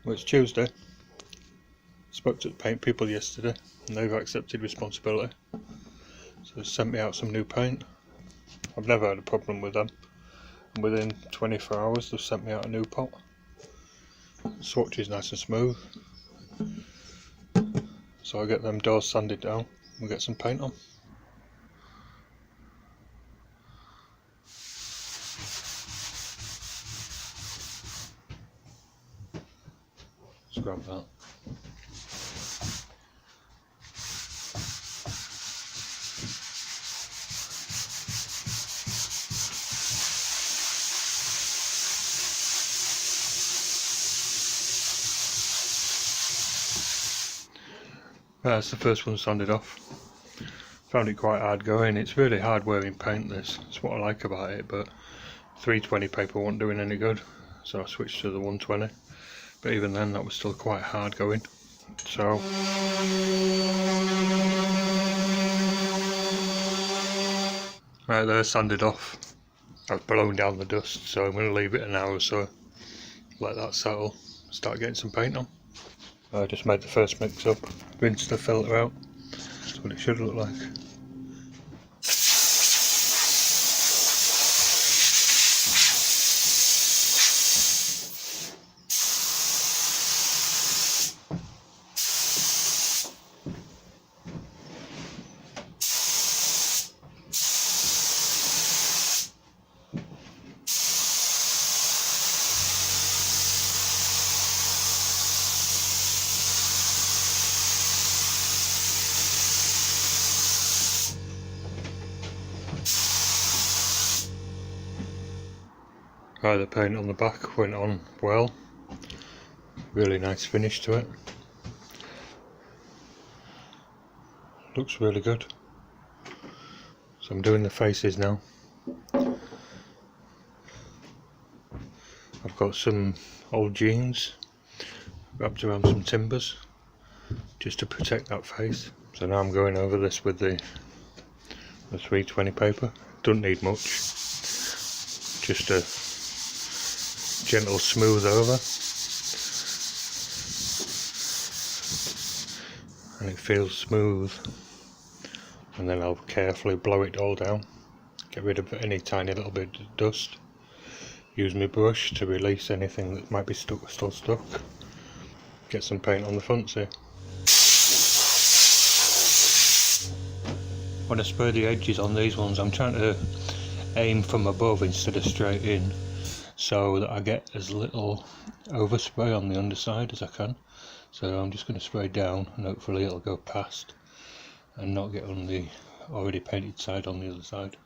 Well, it's Tuesday. Spoke to the paint people yesterday and they've accepted responsibility. So they sent me out some new paint. I've never had a problem with them. And within 24 hours they've sent me out a new pot. The swatch is nice and smooth. So I'll get them doors sanded down and we'll get some paint on. Let's grab that. That's the first one sanded off. Found it quite hard going. It's really hard wearing paint, this. That's what I like about it, but 320 paper wasn't doing any good, so I switched to the 120. But even then that was still quite hard going. So right there, sanded off. I've blown down the dust, so I'm going to leave it an hour or so, let that settle, start getting some paint on. I just made the first mix up, rinsed the filter out. That's what it should look like. Right, the paint on the back went on well. Really nice finish to it. Looks really good. So I'm doing the faces now. I've got some old jeans wrapped around some timbers just to protect that face. So now I'm going over this with the 320 paper. Doesn't need much. Just a gentle smooth over. And it feels smooth. And then I'll carefully blow it all down. Get rid of any tiny little bit of dust. Use my brush to release anything that might be still stuck. Get some paint on the fronts here. When I spray the edges on these ones, I'm trying to aim from above instead of straight in, so that I get as little overspray on the underside as I can. So I'm just going to spray down and hopefully it'll go past and not get on the already painted side on the other side.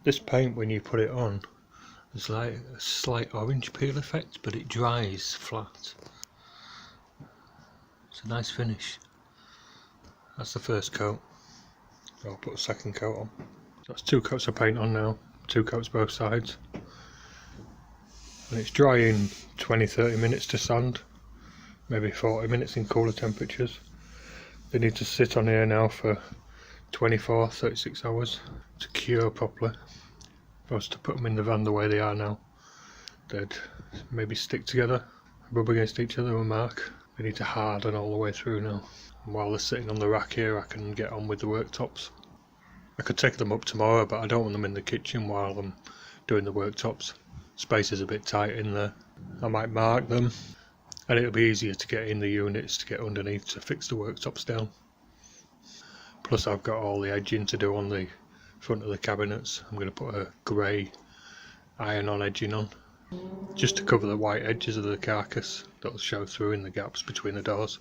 This paint, when you put it on, there's like a slight orange peel effect, but it dries flat. It's a nice finish. That's the first coat. I'll put a second coat on. That's 2 coats of paint on now, 2 coats both sides. And it's drying 20-30 minutes to sand, maybe 40 minutes in cooler temperatures. They need to sit on here now for 24-36 hours to cure properly. If I was to put them in the van the way they are now, they'd maybe stick together, rub against each other and mark. They need to harden all the way through now. And while they're sitting on the rack here, I can get on with the worktops. I could take them up tomorrow, but I don't want them in the kitchen while I'm doing the worktops. Space is a bit tight in there. I might mark them, and it'll be easier to get in the units to get underneath to fix the worktops down. Plus I've got all the edging to do on the front of the cabinets. I'm going to put a grey iron-on edging on, just to cover the white edges of the carcass that'll show through in the gaps between the doors.